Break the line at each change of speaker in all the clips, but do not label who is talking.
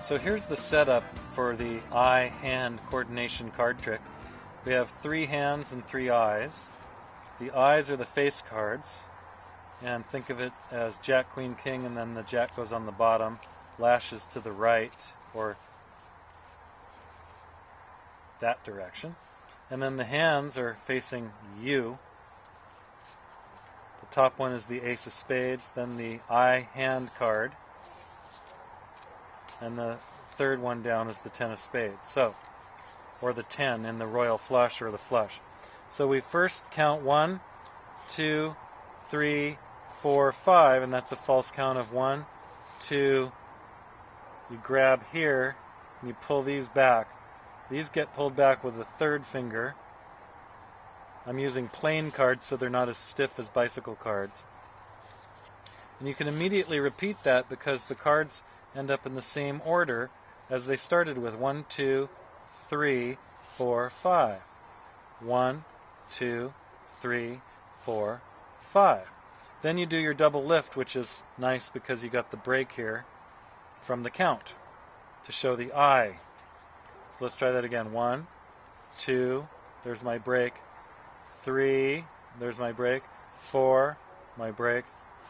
So here's the setup for the eye-hand coordination card trick. We have 3 hands and 3 eyes. The eyes are the face cards, and think of it as Jack, Queen, King, and then the Jack goes on the bottom, lashes to the right, or that direction. And then the hands are facing you. The top one is the Ace of Spades, then the eye hand card, and the third one down is the Ten of Spades. So, or the 10 in the royal flush or the flush. So we first count 1, 2, 3, 4, 5, and that's a false count of 1, 2. You grab here and you pull these back. These get pulled back with the third finger. I'm using plain cards so they're not as stiff as bicycle cards. And you can immediately repeat that because the cards end up in the same order as they started with. 1, 2, 3, 4, 5. 1, 2, 3, 4, 5. Then you do your double lift, which is nice because you got the break here from the count to show the eye. So let's try that again. 1, 2, there's my break. 3, there's my break. 4, my break.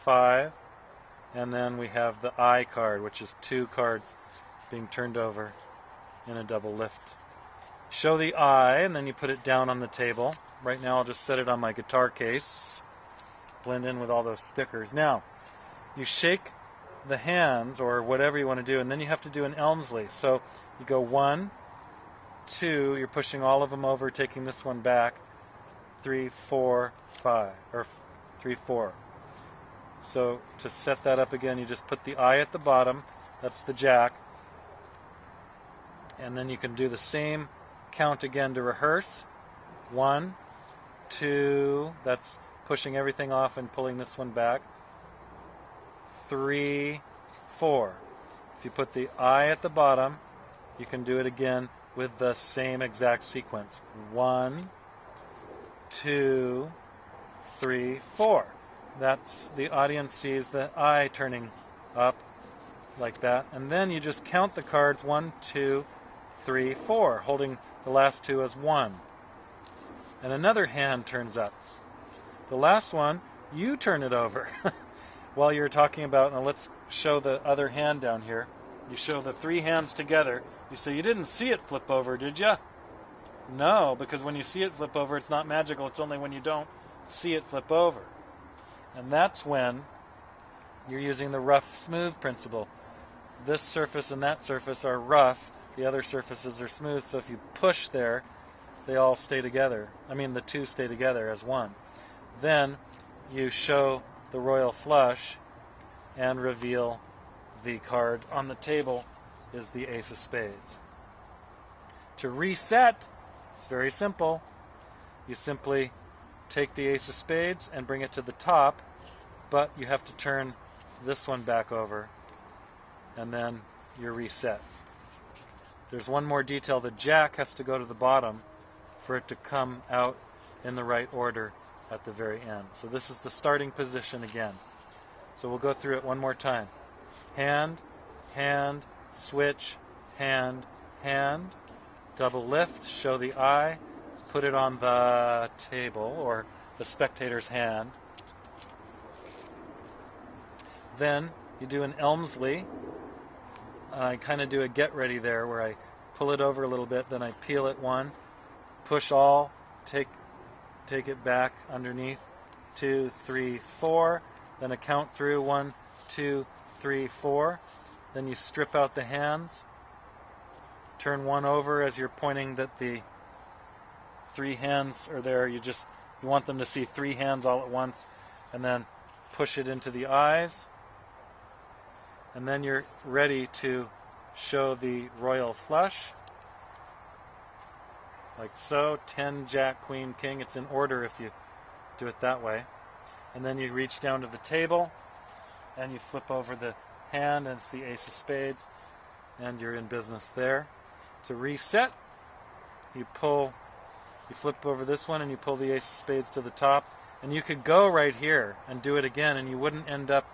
5, and then we have the eye card, which is 2 cards being turned over in a double lift. Show the eye, and then you put it down on the table. Right now I'll just set it on my guitar case. Blend in with all those stickers. Now, you shake the hands, or whatever you want to do, and then you have to do an Elmsley. So you go 1, 2, you're pushing all of them over, taking this one back. 3, 4, 5, or 3, 4. So to set that up again, you just put the eye at the bottom. That's the Jack. And then you can do the same count again to rehearse. 1, 2, that's pushing everything off and pulling this one back. 3, 4. If you put the eye at the bottom, you can do it again with the same exact sequence. 1, 2, 3, 4. That's the audience sees the eye turning up like that. And then you just count the cards 1, 2, 3, 4, holding the last 2 as 1. And another hand turns up. The last one, you turn it over. While you're talking about, now let's show the other hand down here. You show the 3 hands together. You say, you didn't see it flip over, did you? No, because when you see it flip over, it's not magical. It's only when you don't see it flip over. And that's when you're using the rough smooth principle. This surface and that surface are rough. The other surfaces are smooth. So if you push there, they all stay together. I mean, the 2 stay together as 1. Then you show the royal flush and reveal the card on the table is the Ace of Spades. To reset, it's very simple. You simply take the Ace of Spades and bring it to the top, but you have to turn this one back over, and then you're reset. There's one more detail. The Jack has to go to the bottom for it to come out in the right order at the very end. So this is the starting position again. So we'll go through it one more time. Hand, hand, switch, hand, hand, double lift, show the eye, put it on the table or the spectator's hand. Then you do an Elmsley. I kind of do a get ready there where I pull it over a little bit, then I peel it 1, push all, take it back underneath, 2, 3, 4, then a count through, 1, 2, 3, 4. Then you strip out the hands, turn 1 over as you're pointing that the 3 hands are there. You want them to see 3 hands all at once, and then push it into the eyes. And then you're ready to show the royal flush. Like so, 10, Jack, Queen, King. It's in order if you do it that way. And then you reach down to the table, and you flip over the hand, and it's the Ace of Spades, and you're in business there. To reset, you flip over this one, and you pull the Ace of Spades to the top. And you could go right here and do it again, and you wouldn't end up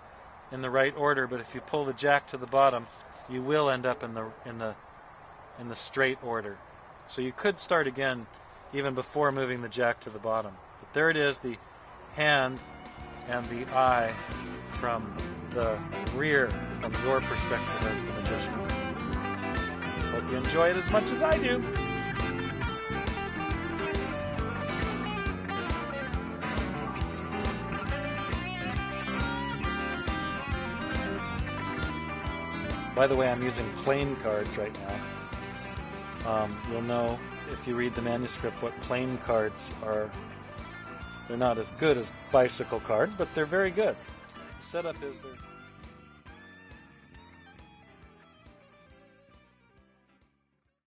in the right order, but if you pull the Jack to the bottom, you will end up in the straight order. So you could start again even before moving the jack to the bottom. But there it is, the hand and the eye from the rear, from your perspective as the magician. Hope you enjoy it as much as I do. By the way, I'm using plain cards right now. You'll know if you read the manuscript what plain cards are. They're not as good as bicycle cards, but they're very good. The setup is